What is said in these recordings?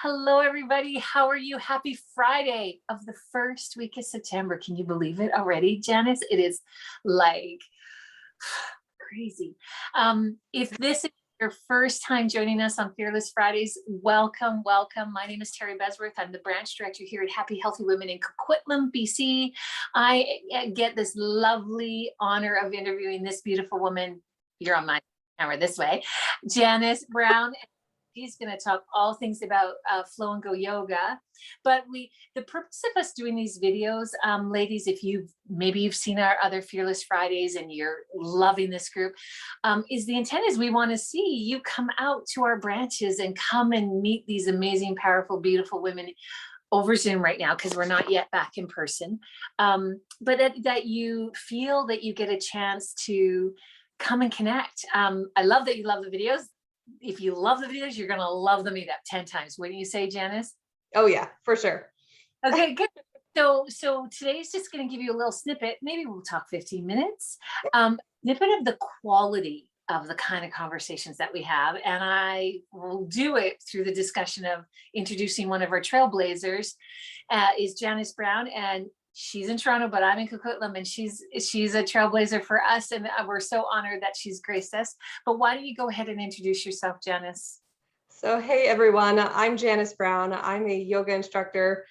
Hello, everybody. How are you? Happy Friday of the first week of September. Can you believe it already, Janice? It is like crazy. If this is your first time joining us on Fearless Fridays, welcome, welcome. My name is Terri Besworth. I'm the branch director here at Happy Healthy Women in Coquitlam, BC. I get this lovely honor of interviewing this beautiful woman. You're on my camera this way, Janice Brown. He's going to talk all things about flow and go yoga. But the purpose of us doing these videos, ladies, if maybe you've seen our other Fearless Fridays and you're loving this group, is the intent is we want to see you come out to our branches and come and meet these amazing, powerful, beautiful women over Zoom right now, because we're not yet back in person. But that you feel that you get a chance to come and connect. I love that you love the videos. If you love the videos, you're going to love the meetup 10 times. Wouldn't you say, Janice? Oh yeah, for sure. Okay, good. So today's just going to give you a little snippet. Maybe we'll talk 15 minutes. Snippet of the quality of the kind of conversations that we have. And I will do it through the discussion of introducing one of our trailblazers, is Janice Brown. And she's in Toronto, but I'm in Coquitlam, and she's a trailblazer for us. And we're so honored that she's graced us. But why don't you go ahead and introduce yourself, Janice? So, hey everyone, I'm Janice Brown. I'm a yoga instructor,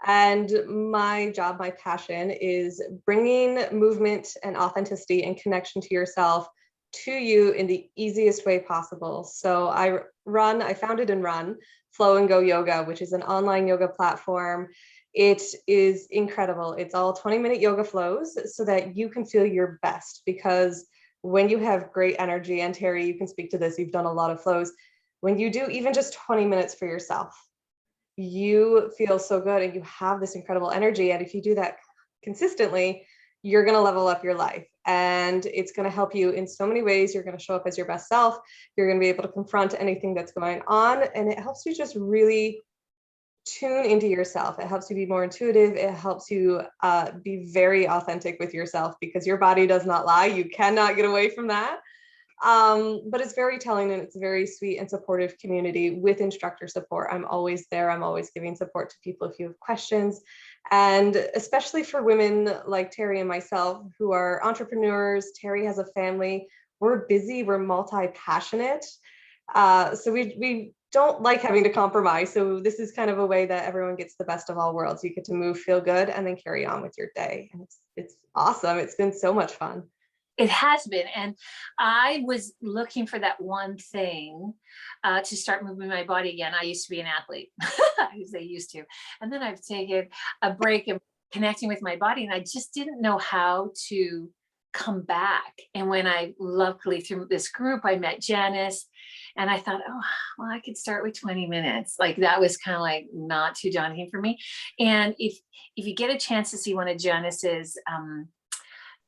and my job, my passion is bringing movement and authenticity and connection to yourself to you in the easiest way possible. So I founded and run Flow and Go Yoga, which is an online yoga platform. It is incredible. It's all 20-minute yoga flows so that you can feel your best, because when you have great energy, and Terri, you can speak to this, you've done a lot of flows, when you do even just 20 minutes for yourself, you feel so good and you have this incredible energy. And if you do that consistently, you're going to level up your life, and it's going to help you in so many ways. You're going to show up as your best self. You're going to be able to confront anything that's going on, and it helps you just really tune into yourself. It helps you be more intuitive. It helps you be very authentic with yourself, because your body does not lie. You cannot get away from that. But it's very telling, and it's a very sweet and supportive community with instructor support. I'm always there. I'm always giving support to people if you have questions. And especially for women like Terri and myself who are entrepreneurs. Terri has a family. We're busy. We're multi-passionate. So we don't like having to compromise. So this is kind of a way that everyone gets the best of all worlds. You get to move, feel good, and then carry on with your day. And it's awesome. It's been so much fun. It has been. And I was looking for that one thing to start moving my body again. I used to be an athlete. I used to. And then I've taken a break of connecting with my body, and I just didn't know how to come back. And when I luckily through this group, I met Janice, and I thought, oh, well, I could start with 20 minutes. Like that was kind of like not too daunting for me. And if you get a chance to see one of Janice's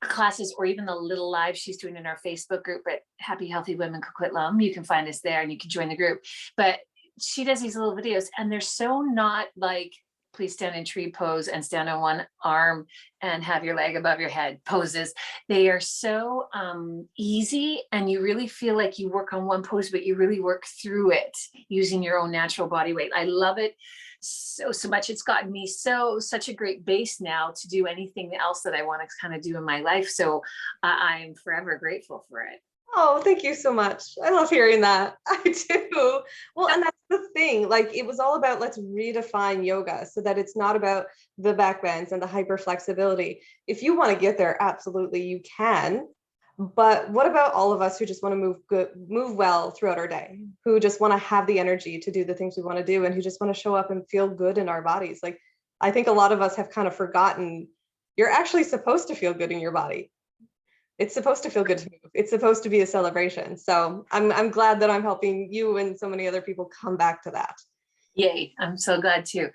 classes, or even the little live she's doing in our Facebook group at Happy Healthy Women Coquitlam, you can find us there and you can join the group. But she does these little videos, and they're so not like, please stand in tree pose and stand on one arm and have your leg above your head poses. They are so easy, and you really feel like you work on one pose, but you really work through it using your own natural body weight. I love it so much. It's gotten me such a great base now to do anything else that I want to kind of do in my life. So I'm forever grateful for it. Oh, thank you so much. I love hearing that. I do. Well, and that's the thing. Like, it was all about, let's redefine yoga so that it's not about the back bends and the hyper flexibility. If you want to get there, absolutely you can. But what about all of us who just want to move well throughout our day, who just want to have the energy to do the things we want to do, and who just want to show up and feel good in our bodies? Like, I think a lot of us have kind of forgotten you're actually supposed to feel good in your body. It's supposed to feel good to move. It's supposed to be a celebration. So I'm glad that I'm helping you and so many other people come back to that. Yay, I'm so glad too.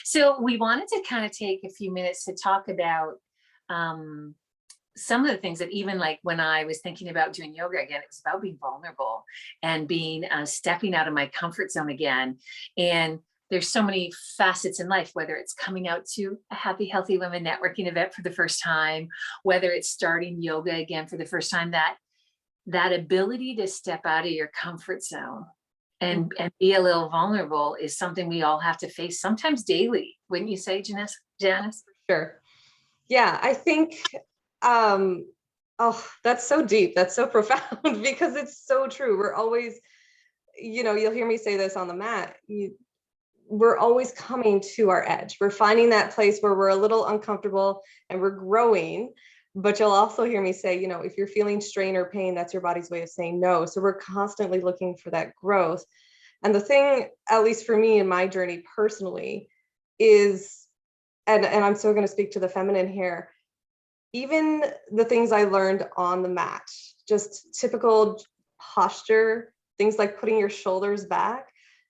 So we wanted to kind of take a few minutes to talk about some of the things that, even like when I was thinking about doing yoga again, it was about being vulnerable and being stepping out of my comfort zone again. And there's so many facets in life, whether it's coming out to a Happy Healthy Women networking event for the first time, whether it's starting yoga again for the first time, that ability to step out of your comfort zone and be a little vulnerable is something we all have to face sometimes daily. Wouldn't you say, Janice? Sure. Yeah, I think, oh, that's so deep. That's so profound because it's so true. We're always, you'll hear me say this on the mat. We're always coming to our edge. We're finding that place where we're a little uncomfortable and we're growing. But you'll also hear me say, if you're feeling strain or pain, that's your body's way of saying no. So we're constantly looking for that growth. And the thing, at least for me in my journey personally, is, and I'm still going to speak to the feminine here, even the things I learned on the mat, just typical posture, things like putting your shoulders back,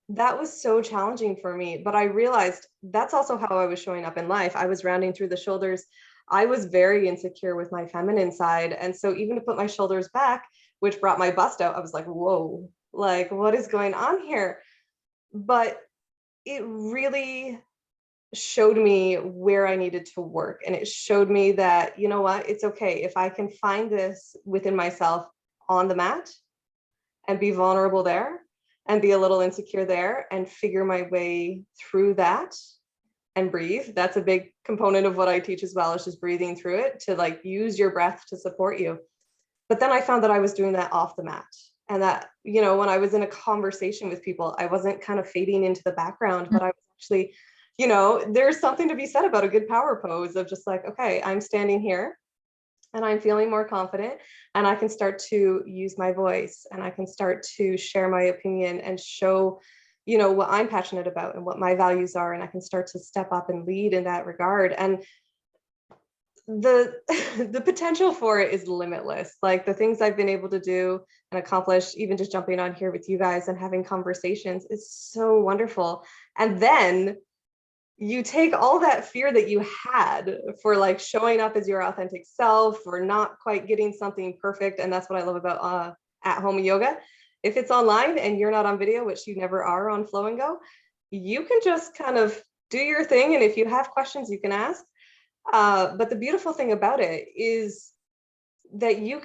that was so challenging for me. But I realized that's also how I was showing up in life. I was rounding through the shoulders. I was very insecure with my feminine side. And so even to put my shoulders back, which brought my bust out, I was like, whoa, like what is going on here? But it really showed me where I needed to work. And it showed me that, you know what, it's okay. If I can find this within myself on the mat and be vulnerable there and be a little insecure there and figure my way through that and breathe. That's a big component of what I teach as well, is just breathing through it, to like use your breath to support you. But then I found that I was doing that off the mat. And that, when I was in a conversation with people, I wasn't kind of fading into the background, but I was actually, there's something to be said about a good power pose of just like, okay, I'm standing here and I'm feeling more confident and I can start to use my voice and I can start to share my opinion and show, what I'm passionate about and what my values are. And I can start to step up and lead in that regard. And the the potential for it is limitless. Like the things I've been able to do and accomplish, even just jumping on here with you guys and having conversations, is so wonderful. And then you take all that fear that you had for like showing up as your authentic self or not quite getting something perfect. And that's what I love about at home yoga. If it's online and you're not on video, which you never are on Flow and Go, you can just kind of do your thing. And if you have questions, you can ask. But the beautiful thing about it is that you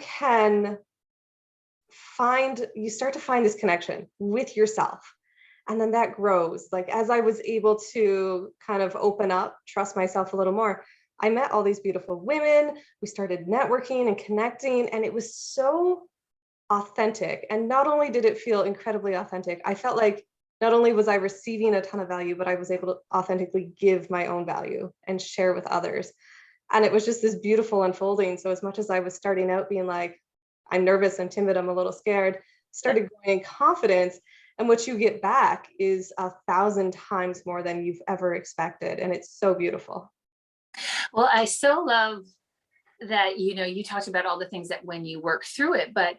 start to find this connection with yourself. And then that grows. Like as I was able to kind of open up, trust myself a little more, I met all these beautiful women. We started networking and connecting, and it was so authentic. And not only did it feel incredibly authentic, I felt like not only was I receiving a ton of value, but I was able to authentically give my own value and share with others. And it was just this beautiful unfolding. So as much as I was starting out being like, I'm nervous, I'm timid, I'm a little scared, started growing in confidence. And what you get back is 1,000 times more than you've ever expected. And it's so beautiful. Well, I so love that, you talked about all the things that when you work through it, but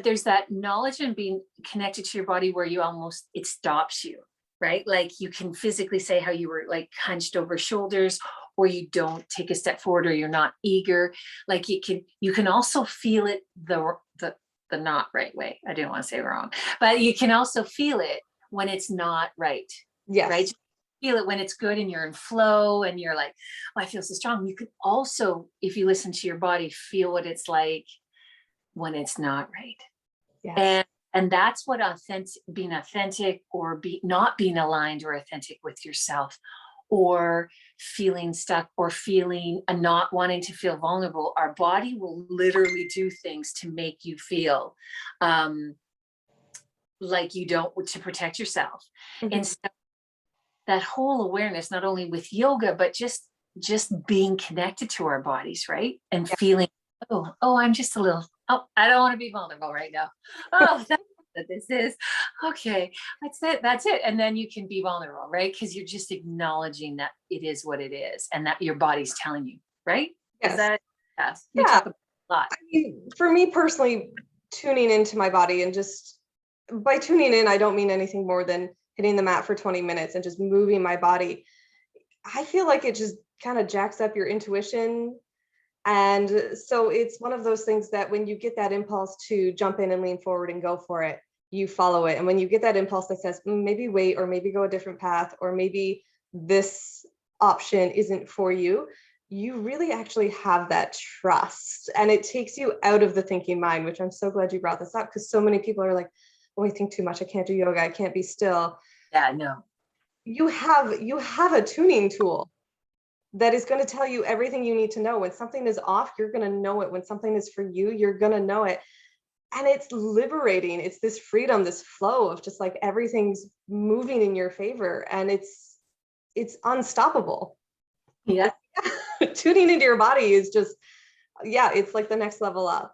there's that knowledge and being connected to your body where it stops you, right? Like you can physically say how you were like hunched over shoulders, or you don't take a step forward, or you're not eager. Like you can also feel it the not right way. I didn't want to say wrong, but you can also feel it when it's not right. Yes. Right. Feel it when it's good and you're in flow and you're like, oh, I feel so strong. You could also, if you listen to your body, feel what it's like when it's not right. Yes. And that's what being authentic or not being aligned or authentic with yourself, or feeling stuck or feeling not wanting to feel vulnerable. Our body will literally do things to make you feel like you don't, to protect yourself. Mm-hmm. And so that whole awareness, not only with yoga, but just being connected to our bodies, right? And feeling, oh, I'm just a little, I don't want to be vulnerable right now. Oh, that's what this is. Okay, that's it. And then you can be vulnerable, right? Because you're just acknowledging that it is what it is and that your body's telling you, right? Yes. Is that, yes. Yeah. We talk about a lot. I mean, for me personally, tuning into my body, and just by tuning in, I don't mean anything more than hitting the mat for 20 minutes and just moving my body. I feel like it just kind of jacks up your intuition. And so it's one of those things that when you get that impulse to jump in and lean forward and go for it, you follow it. And when you get that impulse that says, maybe wait, or maybe go a different path, or maybe this option isn't for you, you really actually have that trust. And it takes you out of the thinking mind, which I'm so glad you brought this up, because so many people are like, oh, I think too much, I can't do yoga, I can't be still. Yeah, no. You have a tuning tool that is going to tell you everything you need to know. When something is off, you're going to know it. When something is for you, you're going to know it. And it's liberating. It's this freedom, this flow of just like everything's moving in your favor, and it's unstoppable. Yeah. Tuning into your body is just, yeah, it's like the next level up.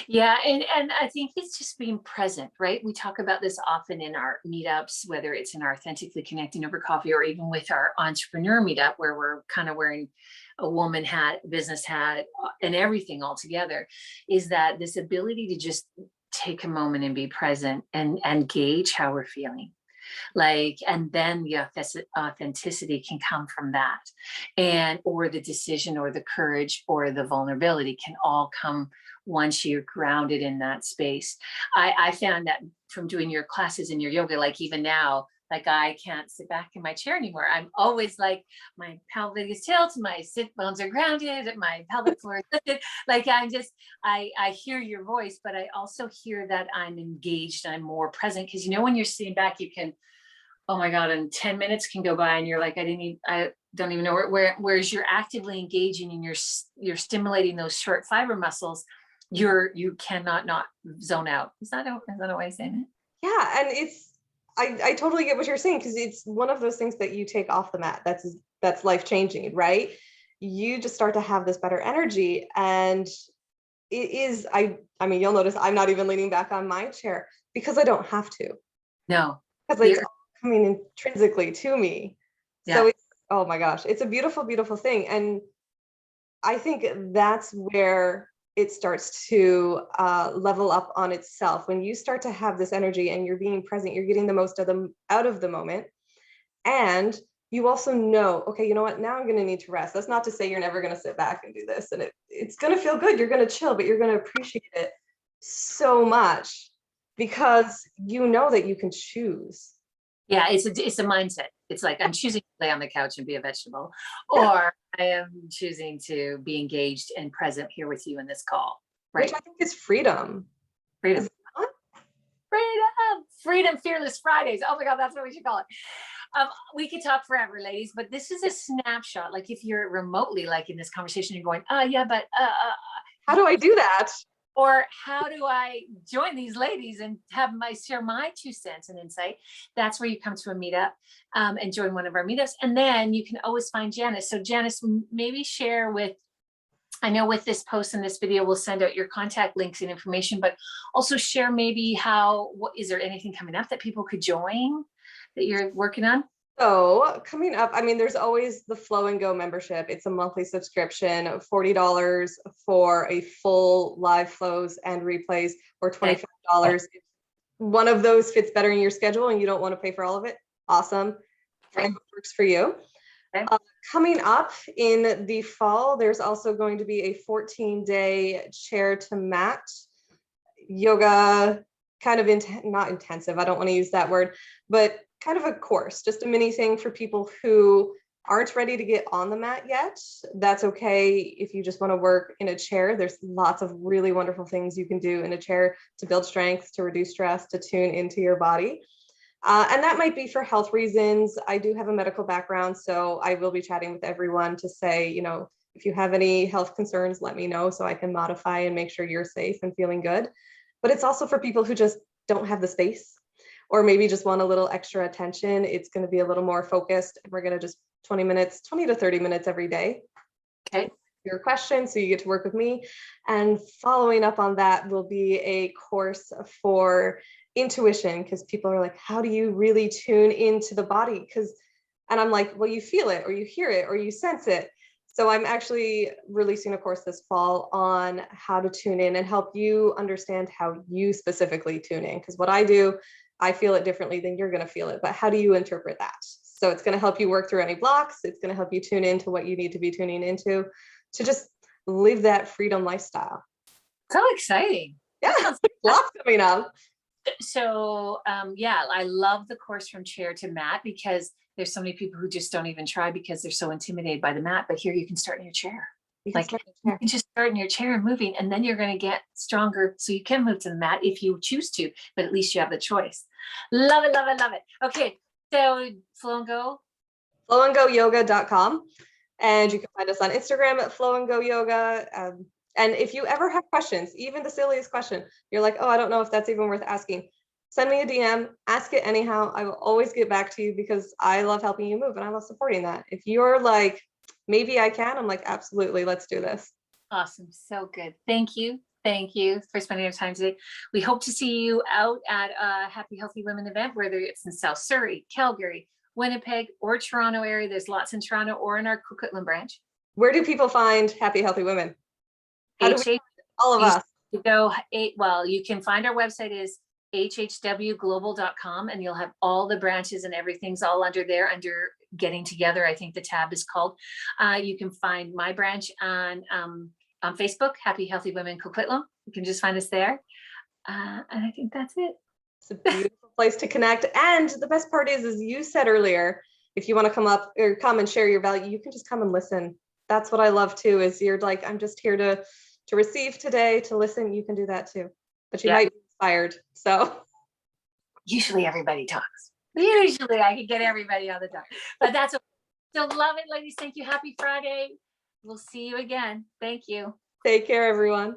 Yeah, and I think it's just being present, right? We talk about this often in our meetups, whether it's in our Authentically Connecting Over Coffee or even with our entrepreneur meetup, where we're kind of wearing a woman hat, business hat, and everything all together, is that this ability to just take a moment and be present and gauge how we're feeling. Like, and then the authenticity can come from that, and or the decision or the courage or the vulnerability can all come once you're grounded in that space. I found that from doing your classes and your yoga, like even now, like I can't sit back in my chair anymore. I'm always like, my pelvic is tilted, my sit bones are grounded, my pelvic floor is lifted. Like I'm just, I hear your voice, but I also hear that I'm engaged, I'm more present. Because when you're sitting back, you can, oh my God, and 10 minutes can go by and you're like, I don't even know whereas you're actively engaging and you're stimulating those short fiber muscles, you cannot not zone out. Is that a way of saying it? Yeah. And I totally get what you're saying, because it's one of those things that you take off the mat. That's life changing, right? You just start to have this better energy. And it is, I mean, you'll notice I'm not even leaning back on my chair because I don't have to. No. Because it's coming intrinsically to me. Yeah. So it's, oh my gosh, it's a beautiful, beautiful thing. And I think that's where it starts to level up on itself. When you start to have this energy and you're being present, you're getting the most of them out of the moment. And you also know, okay, you know what, now I'm going to need to rest. That's not to say you're never going to sit back and do this. And it's going to feel good. You're going to chill, but you're going to appreciate it so much because you know that you can choose. Yeah, it's a mindset. It's like I'm choosing to lay on the couch and be a vegetable, Yeah. or I am choosing to be engaged and present here with you in this call. Right. Which I think is freedom. Freedom. Freedom, Fearless Fridays. Oh my God, that's what we should call it. We could talk forever, ladies, but this is a snapshot. Like if you're remotely, like in this conversation, you're going, yeah, but how do I do that? Or how do I join these ladies and share my 2 cents and insight? That's where you come to a meetup and join one of our meetups. And then you can always find Janice. So Janice, maybe share with, I know with this post and this video, we'll send out your contact links and information, but also share maybe what is there anything coming up that people could join that you're working on? So coming up, I mean, there's always the Flow and Go membership. It's a monthly subscription, $40 for a full live flows and replays, or $25. If one of those fits better in your schedule and you don't want to pay for all of it, awesome. Okay. Works for you. Okay. Coming up in the fall, there's also going to be a 14-day chair to mat yoga, kind of not intensive, I don't want to use that word, but kind of a course, just a mini thing for people who aren't ready to get on the mat yet. That's okay if you just want to work in a chair. There's lots of really wonderful things you can do in a chair to build strength, to reduce stress, to tune into your body. And that might be for health reasons. I do have a medical background, so I will be chatting with everyone to say, if you have any health concerns, let me know so I can modify and make sure you're safe and feeling good. But it's also for people who just don't have the space, or maybe just want a little extra attention. It's going to be a little more focused. We're going to just 20 to 30 minutes every day. Okay. Your questions, so you get to work with me. And following up on that will be a course for intuition, because people are like, how do you really tune into the body? And I'm like, well, you feel it, or you hear it, or you sense it. So I'm actually releasing a course this fall on how to tune in and help you understand how you specifically tune in. Because what I do, I feel it differently than you're going to feel it. But how do you interpret that? So it's going to help you work through any blocks. It's going to help you tune into what you need to be tuning into to just live that freedom lifestyle. So exciting. Yeah, lots coming up. So yeah, I love the course From Chair to Mat, because there's so many people who just don't even try because they're so intimidated by the mat. But here you can start in your chair. You can Like start in the you chair. can just start in your chair and moving, and then you're going to get stronger. So you can move to the mat if you choose to, but at least you have the choice. Love it, love it, love it. Okay, so Flow and Go. flowandgoyoga.com. And you can find us on Instagram at Flow and Go Yoga. And if you ever have questions, even the silliest question, you're like, oh, I don't know if that's even worth asking, send me a DM, ask it anyhow. I will always get back to you because I love helping you move and I love supporting that. If you're like, maybe I can, I'm like, absolutely, let's do this. Awesome. So good. Thank you. Thank you for spending your time today. We hope to see you out at a Happy Healthy Women event, whether it's in South Surrey, Calgary, Winnipeg, or Toronto area. There's lots in Toronto or in our Coquitlam branch. Where do people find Happy Healthy Women? How do we find all of us? Well, you can find our website is hhwglobal.com, and you'll have all the branches and everything's all under there under Getting Together. I think the tab is called. You can find my branch on Facebook, Happy Healthy Women Coquitlam. You can just find us there. And I think that's it. It's a beautiful place to connect. And the best part is, as you said earlier, if you want to come up or come and share your value, you can just come and listen. That's what I love too, is you're like, I'm just here to receive today, to listen. You can do that too, but you might be inspired. So usually everybody talks. Usually I can get everybody on the talk, but that's okay. So love it, ladies. Thank you. Happy Friday. We'll see you again. Thank you. Take care, everyone.